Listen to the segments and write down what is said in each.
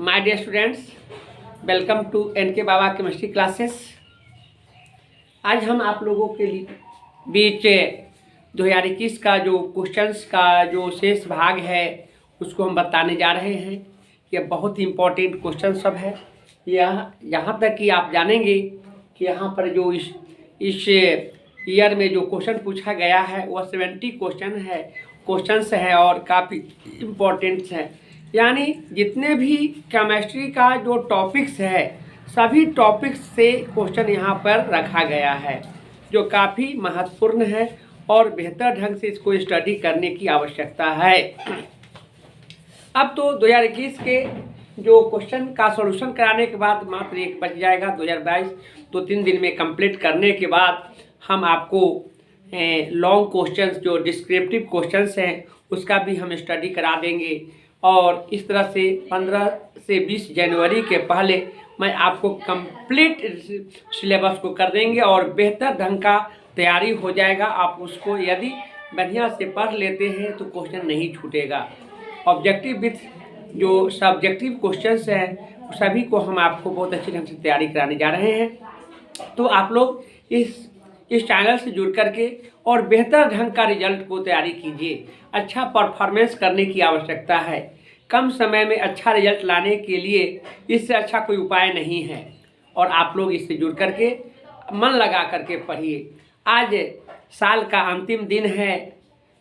My dear students, welcome to NK Baba chemistry classes. आज हम आप लोगों के बीच 2021 का जो क्वेश्चंस का जो शेष भाग है उसको हम बताने जा रहे हैं। यह बहुत ही इम्पोर्टेंट क्वेश्चन सब है। यहाँ तक कि आप जानेंगे कि यहाँ पर जो इस ईयर में जो क्वेश्चन पूछा गया है वह 70 क्वेश्चंस है और काफ़ी इम्पोर्टेंट है। यानी जितने भी केमिस्ट्री का जो टॉपिक्स है सभी टॉपिक्स से क्वेश्चन यहाँ पर रखा गया है, जो काफ़ी महत्वपूर्ण है और बेहतर ढंग से इसको स्टडी करने की आवश्यकता है। अब तो 2021 के जो क्वेश्चन का सॉल्यूशन कराने के बाद मात्र एक बच जाएगा। 2022 2-3 दिन में कंप्लीट करने के बाद हम आपको लॉन्ग क्वेश्चंस जो डिस्क्रिप्टिव क्वेश्चंस हैं उसका भी हम स्टडी करा देंगे। और इस तरह से 15 से 20 जनवरी के पहले मैं आपको कंप्लीट सिलेबस को कर देंगे और बेहतर ढंग का तैयारी हो जाएगा। आप उसको यदि बढ़िया से पढ़ लेते हैं तो क्वेश्चन नहीं छूटेगा। ऑब्जेक्टिव विथ जो सब्जेक्टिव क्वेश्चंस हैं सभी को हम आपको बहुत अच्छे ढंग से तैयारी कराने जा रहे हैं। तो आप लोग इस चैनल से जुड़ करके और बेहतर ढंग का रिजल्ट को तैयारी कीजिए। अच्छा परफॉर्मेंस करने की आवश्यकता है। कम समय में अच्छा रिजल्ट लाने के लिए इससे अच्छा कोई उपाय नहीं है और आप लोग इससे जुड़ करके मन लगा करके पढ़िए। आज साल का अंतिम दिन है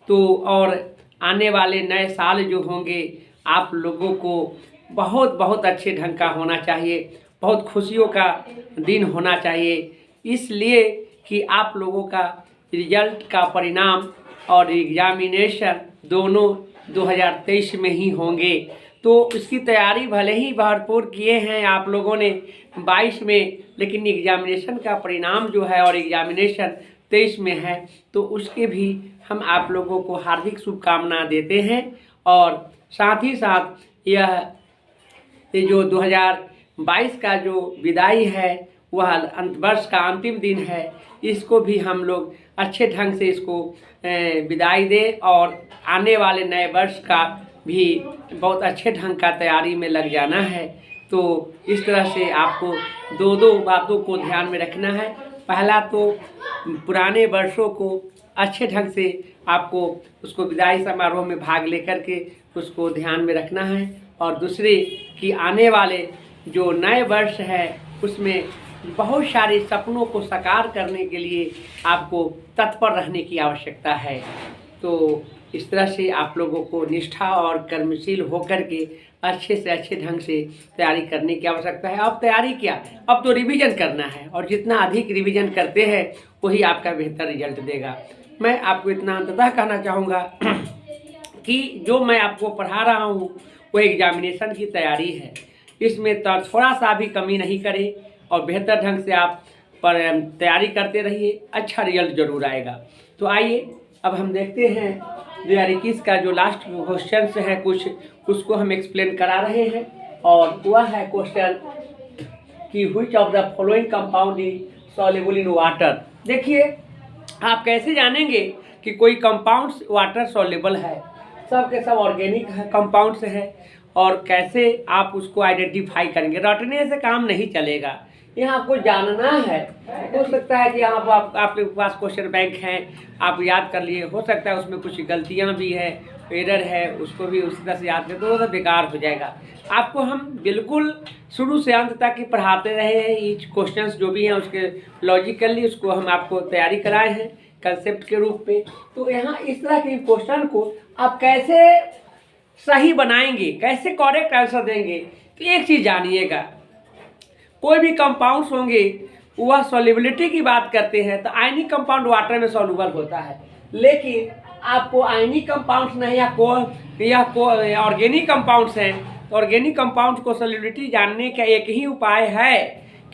तो और आने वाले नए साल जो होंगे आप लोगों को बहुत अच्छे ढंग का होना चाहिए, बहुत खुशियों का दिन होना चाहिए। इसलिए कि आप लोगों का रिजल्ट का परिणाम और एग्जामिनेशन दोनों 2023 में ही होंगे। तो इसकी तैयारी भले ही भरपूर किए हैं आप लोगों ने 22 में, लेकिन एग्जामिनेशन का परिणाम जो है और एग्जामिनेशन 23 में है तो उसके भी हम आप लोगों को हार्दिक शुभकामना देते हैं। और साथ ही साथ यह जो 2022 का जो विदाई है वह वर्ष का अंतिम दिन है, इसको भी हम लोग अच्छे ढंग से इसको विदाई दें और आने वाले नए वर्ष का भी बहुत अच्छे ढंग का तैयारी में लग जाना है। तो इस तरह से आपको दो बातों को ध्यान में रखना है। पहला तो पुराने वर्षों को अच्छे ढंग से आपको उसको विदाई समारोह में भाग लेकर के उसको ध्यान में रखना है और दूसरी कि आने वाले जो नए वर्ष है उसमें बहुत सारे सपनों को साकार करने के लिए आपको तत्पर रहने की आवश्यकता है। तो इस तरह से आप लोगों को निष्ठा और कर्मशील होकर के अच्छे से अच्छे ढंग से तैयारी करने की आवश्यकता है। अब तैयारी क्या, अब तो रिवीजन करना है और जितना अधिक रिवीजन करते हैं वही आपका बेहतर रिजल्ट देगा। मैं आपको इतना अंततः कहना चाहूँगा कि जो मैं आपको पढ़ा रहा हूँ वो एग्जामिनेशन की तैयारी है। इसमें थोड़ा सा भी कमी नहीं करें और बेहतर ढंग से आप पर तैयारी करते रहिए, अच्छा रिजल्ट जरूर आएगा। तो आइए अब हम देखते हैं 2021 का जो लास्ट क्वेश्चन है कुछ उसको हम एक्सप्लेन करा रहे हैं। और वह है क्वेश्चन कि which of the following compound is soluble in water. देखिए आप कैसे जानेंगे कि कोई कंपाउंड वाटर सॉल्युबल है, सब के सब ऑर्गेनिक कंपाउंड्स है और कैसे आप उसको आइडेंटिफाई करेंगे। रटने से काम नहीं चलेगा, यहाँ आपको जानना है। हो सकता है कि यहाँ पर आपके पास क्वेश्चन बैंक हैं, आप याद कर लिए, हो सकता है उसमें कुछ गलतियाँ भी है, एरर है, उसको भी उसी तरह से याद करें तो बेकार हो जाएगा। आपको हम बिल्कुल शुरू से अंत तक ही पढ़ाते रहे हैं। ईच क्वेश्चंस जो भी हैं उसके लॉजिकली उसको हम आपको तैयारी कराए हैं कंसेप्ट के रूप में। तो यहाँ इस तरह के क्वेश्चन को आप कैसे सही बनाएंगे, कैसे करेक्ट आंसर देंगे, तो एक चीज़ जानिएगा, कोई भी कंपाउंड्स होंगे वह सॉल्युबिलिटी की बात करते हैं तो आयनिक कंपाउंड वाटर में सॉल्युबल होता है। लेकिन आपको आयनिक कंपाउंड्स नहीं या ऑर्गेनिक कंपाउंड्स हैं तो ऑर्गेनिक कंपाउंड्स को सॉल्युबिलिटी जानने का एक ही उपाय है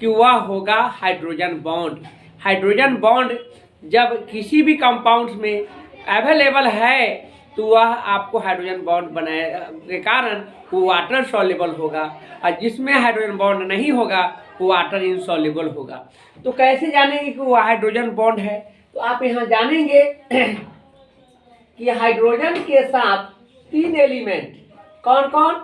कि वह होगा हाइड्रोजन बॉन्ड। हाइड्रोजन बॉन्ड जब किसी भी कंपाउंड्स में अवेलेबल है तो वह आपको हाइड्रोजन बॉन्ड बनाए के कारण वो वाटर सॉल्युबल होगा और जिसमें हाइड्रोजन बॉन्ड नहीं होगा वो वाटर इनसॉल्युबल होगा। तो कैसे जानेंगे कि वो हाइड्रोजन बॉन्ड है, तो आप यहाँ जानेंगे कि हाइड्रोजन के साथ 3 एलिमेंट कौन कौन,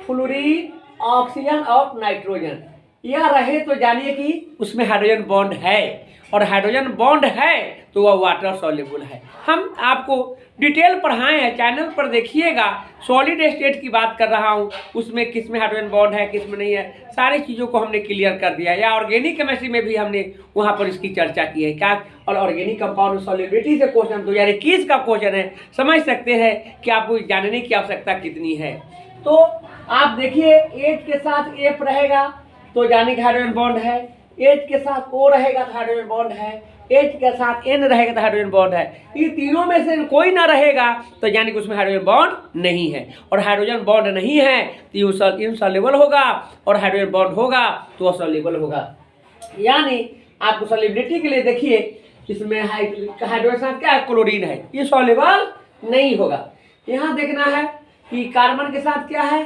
फ्लोरीन, ऑक्सीजन और नाइट्रोजन। यह रहे तो जानिए कि उसमें हाइड्रोजन बॉन्ड है, और हाइड्रोजन बॉन्ड है तो वह वाटर सॉल्युबल है। हम आपको डिटेल पढ़ाए हैं, चैनल पर देखिएगा। सॉलिड स्टेट की बात कर रहा हूँ, उसमें किस में हाइड्रोजन बॉन्ड है, किस में नहीं है, सारी चीज़ों को हमने क्लियर कर दिया है। या ऑर्गेनिक केमिस्ट्री में भी हमने वहाँ पर इसकी चर्चा की है क्या। और ऑर्गेनिक कंपाउंड सॉल्युबिलिटी से क्वेश्चन 2021 का क्वेश्चन है, समझ सकते हैं कि आपको जानने की आवश्यकता कितनी है। तो आप देखिए, एच के साथ एफ रहेगा तो जाने कि हाइड्रोजन बॉन्ड है, एच के साथ ओ रहेगा तो हाइड्रोजन बॉन्ड है, एच के साथ एन रहेगा तो हाइड्रोजन बॉन्ड है। ये तीनों में से कोई ना रहेगा तो यानी कि उसमें हाइड्रोजन बॉन्ड नहीं है। और हाइड्रोजन बॉन्ड नहीं है तो इनसॉल्युबल होगा, और हाइड्रोजन बॉन्ड होगा तो सॉल्युबल होगा। यानी आपको सॉल्युबिलिटी के लिए देखिए, इसमें हाइड्रोजन साथ क्या है, क्लोरीन है, ये सॉल्युबल नहीं होगा। यहाँ देखना है कि कार्बन के साथ क्या है,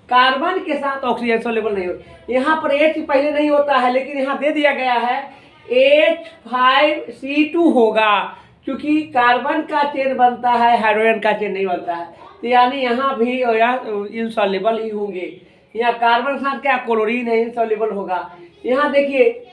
कार्बन के साथ ऑक्सीजन सॉल्युबल नहीं होता। यहाँ पर H पहले नहीं होता है, लेकिन यहाँ दे दिया गया है H5C2 होगा, क्योंकि कार्बन का चेन बनता है, हाइड्रोजन का चेन नहीं बनता है। तो यानी यहाँ भी इनसॉल्युबल ही होंगे। यहाँ कार्बन के साथ क्या, क्लोरीन है, इनसॉल्युबल होगा। यहाँ देखिए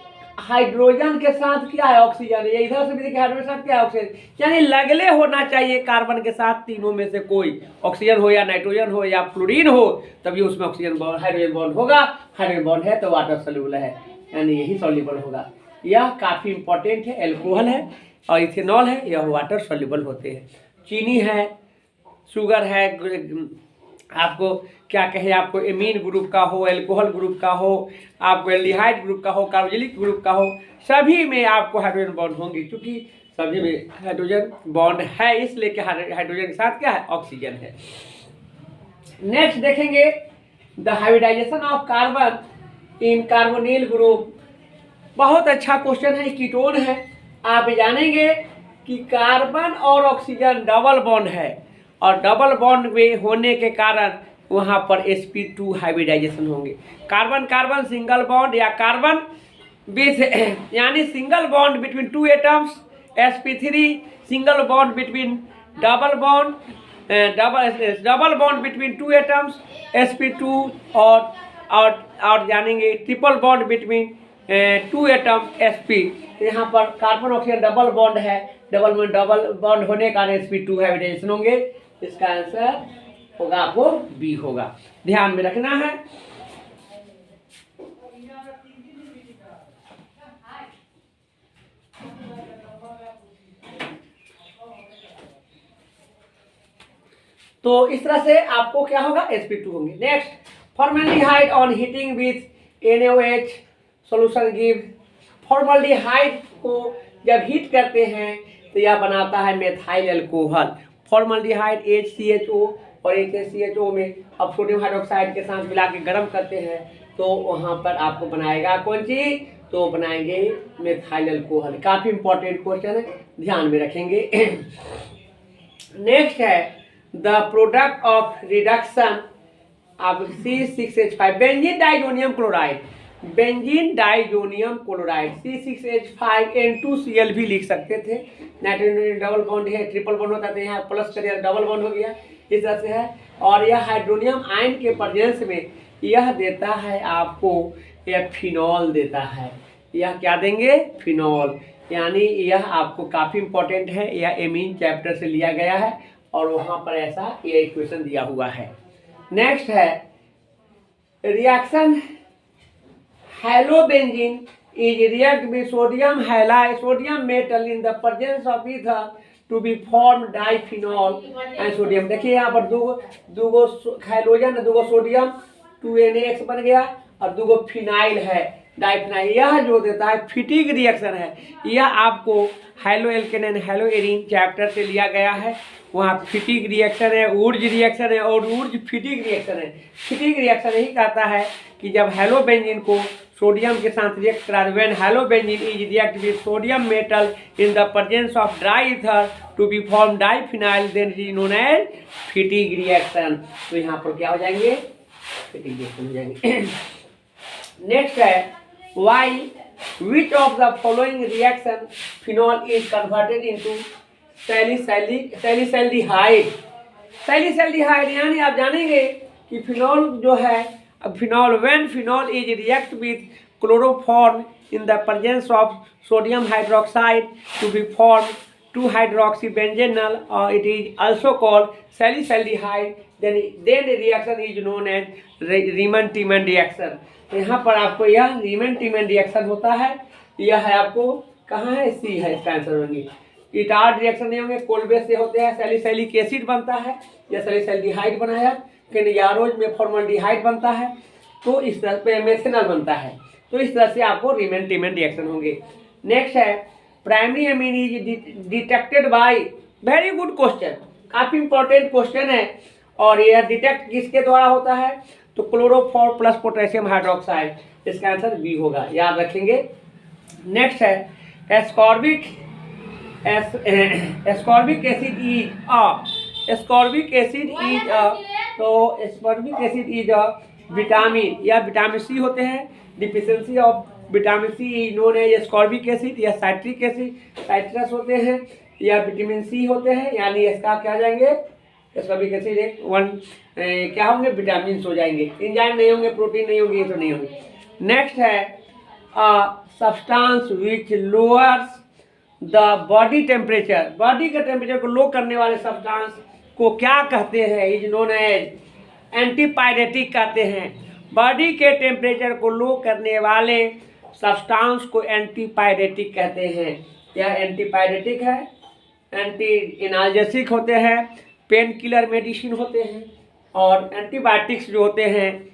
हाइड्रोजन के साथ क्या है, ऑक्सीजन। ये इधर से भी देखिए हाइड्रोजन के साथ क्या है, ऑक्सीजन। यानी लगले होना चाहिए कार्बन के साथ तीनों में से कोई, ऑक्सीजन हो या नाइट्रोजन हो या फ्लोरीन हो, तभी उसमें ऑक्सीजन बॉन्ड हाइड्रोजन बॉन्ड होगा। हाइड्रोजन बॉन्ड है तो वाटर सॉल्युबल है, यानी यही सॉल्युबल होगा। यह काफ़ी इंपॉर्टेंट है। एल्कोहल है और इथेनॉल है, यह वाटर सॉल्युबल होते हैं। चीनी है, शुगर है, आपको क्या कहे, आपको एमीन ग्रुप का हो, एल्कोहल ग्रुप का हो, आपको एल्डिहाइड ग्रुप का हो, कार्बोक्सिलिक ग्रुप का हो, सभी में आपको हाइड्रोजन बॉन्ड होंगे, क्योंकि सभी में हाइड्रोजन बॉन्ड है, इसलिए कि हाइड्रोजन के साथ क्या है, ऑक्सीजन है। नेक्स्ट देखेंगे the hybridization of carbon in carbonyl group. बहुत अच्छा क्वेश्चन है, कीटोन है। आप जानेंगे कि कार्बन और ऑक्सीजन डबल बॉन्ड है, और डबल बॉन्ड में होने के कारण वहाँ पर sp2 हाइब्रिडाइजेशन होंगे। कार्बन कार्बन सिंगल बॉन्ड या कार्बन विथ यानी single bond between two atoms, sp3 single bond between double bond, double bond between two atoms sp2, और जानेंगे triple bond between two atom sp। यहाँ पर carbon oxygen double bond है, double bond होने का sp2 hybridisation होंगे। इसका answer होगा आपको बी होगा, ध्यान में रखना है। तो इस तरह से आपको क्या होगा, sp2 होंगे। Next, formaldehyde on heating with NaOH solution give. Formaldehyde को जब हीट करते हैं तो यह बनाता है मेथाइल अल्कोहल। फॉर्मल्डिहाइड HCHO और HCHO में अब सोडियम हाइड्रोक्साइड के साथ मिला के गर्म करते हैं तो वहाँ पर आपको बनाएगा कौन चीज, तो बनाएंगे मेथाइल अल्कोहल। काफ़ी इंपॉर्टेंट क्वेश्चन है, ध्यान में रखेंगे। नेक्स्ट है the product of reduction of C6H5 benzene diazonium chloride. Benzene diazonium chloride C6H5N2Cl भी लिख सकते थे। नाइट्रोजन डबल बॉन्ड है, ट्रिपल बॉन्ड होता था, यहाँ प्लस करिए डबल बॉन्ड हो गया, इस तरह से है। और यह हाइड्रोनियम आयन के प्रेजेंस में यह देता है आपको, यह फिनॉल देता है। यह क्या देंगे, फिनॉल। यानी यह आपको काफ़ी इंपॉर्टेंट है, यह एमीन चैप्टर से लिया गया है और वहाँ पर ऐसा यह इक्वेशन दिया हुआ है। नेक्स्ट है reaction हेलोबेंजीन is react with sodium halide, sodium metal in the presence of ether to be formed diphenol and sodium। देखिए यहाँ पर दूगो हाइड्रोजन, दूगो सोडियम, 2NaX बन गया, और दूगो फिनाइल है, डाइफिनाइल। यह जो देता है फिटिंग रिएक्शन है। यह आपको halo alkane hello arene chapter से लिया गया है। वहाँ फिटिंग रिएक्शन है, ऊर्ज रिएक्शन है और ऊर्ज फिटिंग रिएक्शन है। फिटिंग रिएक्शन यही कहता है कि जब हेलोबेंजीन को सोडियम के साथ रिएक्ट करा, when halobenzene is react with sodium metal in the presence of dry ether to be form diphenyl, then is known as Fittig reaction. तो यहाँ पर क्या हो जाएंगे, फिटिंग रिएक्शन हो जाएंगे। नेक्स्ट है Y which of the following reaction phenol is converted into salicylaldehyde. Salicylaldehyde यानी आप जानेंगे कि फिनॉल जो है, phenol when phenol is react with chloroform in the presence of sodium hydroxide to be formed 2-hydroxybenzenol, or it is also called salicylic. Then the reaction is known as Riemann-Tiemann reaction. यहाँ पर आपको यह Riemann-Tiemann reaction होता है। यह है आपको कहाँ है, सी है इसका आंसर होंगे। इटार्ड रिएक्शन नहीं होंगे, कोलबेस से होते हैं, सैलिसिलिक एसिड बनता है या सैलिसाइल्डिहाइड बनाया, किनारोज में फॉर्मल्डिहाइड बनता है, तो इस तरह पे मेथेनॉल बनता है। तो इस तरह से आपको Riemann-Tiemann रिएक्शन होंगे। नेक्स्ट है primary amine is detected by, very good question, काफी इंपॉर्टेंट क्वेश्चन है। और यह डिटेक्ट किसके द्वारा होता है, तो क्लोरोफॉर्म प्लस पोटेशियम हाइड्रोक्साइड, इसका आंसर बी होगा, याद रखेंगे। नेक्स्ट है ascorbic acid is ascorbic acid is तो एस्कॉर्बिक एसिड इज विटामिन या विटामिन सी होते हैं। Deficiency of vitamin C is known as ascorbic acid या साइट्रिक एसिड, साइट्रस होते हैं या विटामिन सी होते हैं, यानी इसका क्या हो जाएंगे, एस्कॉर्बिक एसिड एक क्या होंगे, विटामिन हो जाएंगे, एंजाइम नहीं होंगे, प्रोटीन नहीं होंगे, ये तो नहीं होंगे। नेक्स्ट है substance which lowers the body temperature, body के टेम्परेचर को लो करने वाले सब्सटेंस को क्या कहते हैं, इज नोन एज एंटीपायरेटिक कहते हैं। बॉडी के टेम्परेचर को लो करने वाले सब्सटेंस को एंटीपायरेटिक कहते हैं। यह एंटीपायरेटिक है, एंटी एनाल्जेसिक होते हैं, पेन किलर मेडिसिन होते हैं, और एंटीबायोटिक्स जो होते हैं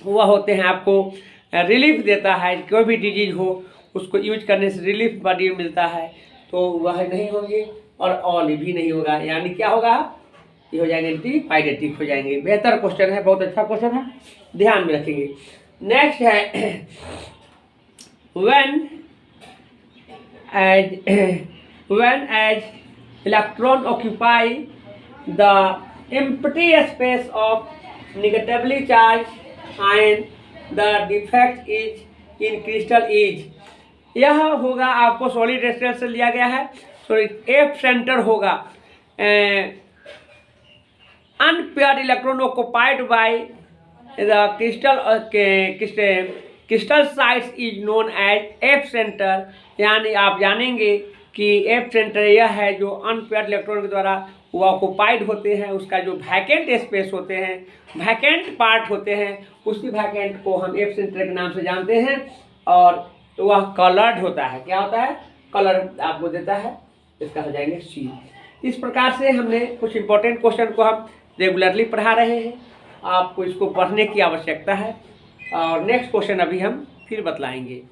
वह होते हैं आपको रिलीफ देता है, कोई भी डिजीज हो उसको यूज करने से रिलीफ बॉडी में मिलता है, तो वह नहीं होंगे और ऑल भी नहीं होगा, यानी क्या होगा, ये हो जाएंगे एंटीपायरेटिक हो जाएंगे। बेहतर क्वेश्चन है, बहुत अच्छा क्वेश्चन है, ध्यान में रखेंगे। नेक्स्ट है when as electron occupy the empty space of negatively charged ion, the defect is in crystal is, यह होगा आपको सॉलिड स्टेट से लिया गया है, सॉलिड एफ सेंटर होगा, unpaired electron occupied by the crystal sites is known as F center, यानी आप जानेंगे कि एफ सेंटर यह है जो अनपेयर्ड इलेक्ट्रॉन के द्वारा वो ऑक्युपाइड होते हैं, उसका जो वैकेंट स्पेस होते हैं, वैकेंट पार्ट होते हैं, उसी वैकेंट को हम एफ सेंटर के नाम से जानते हैं, और वह कलर्ड होता है, क्या होता है, कलर आपको देता है, इसका हो जाएंगे सी। इस प्रकार से हमने कुछ इंपॉर्टेंट क्वेश्चन को हम रेगुलरली पढ़ा रहे हैं, आपको इसको पढ़ने की आवश्यकता है, और नेक्स्ट क्वेश्चन अभी हम फिर बतलाएंगे।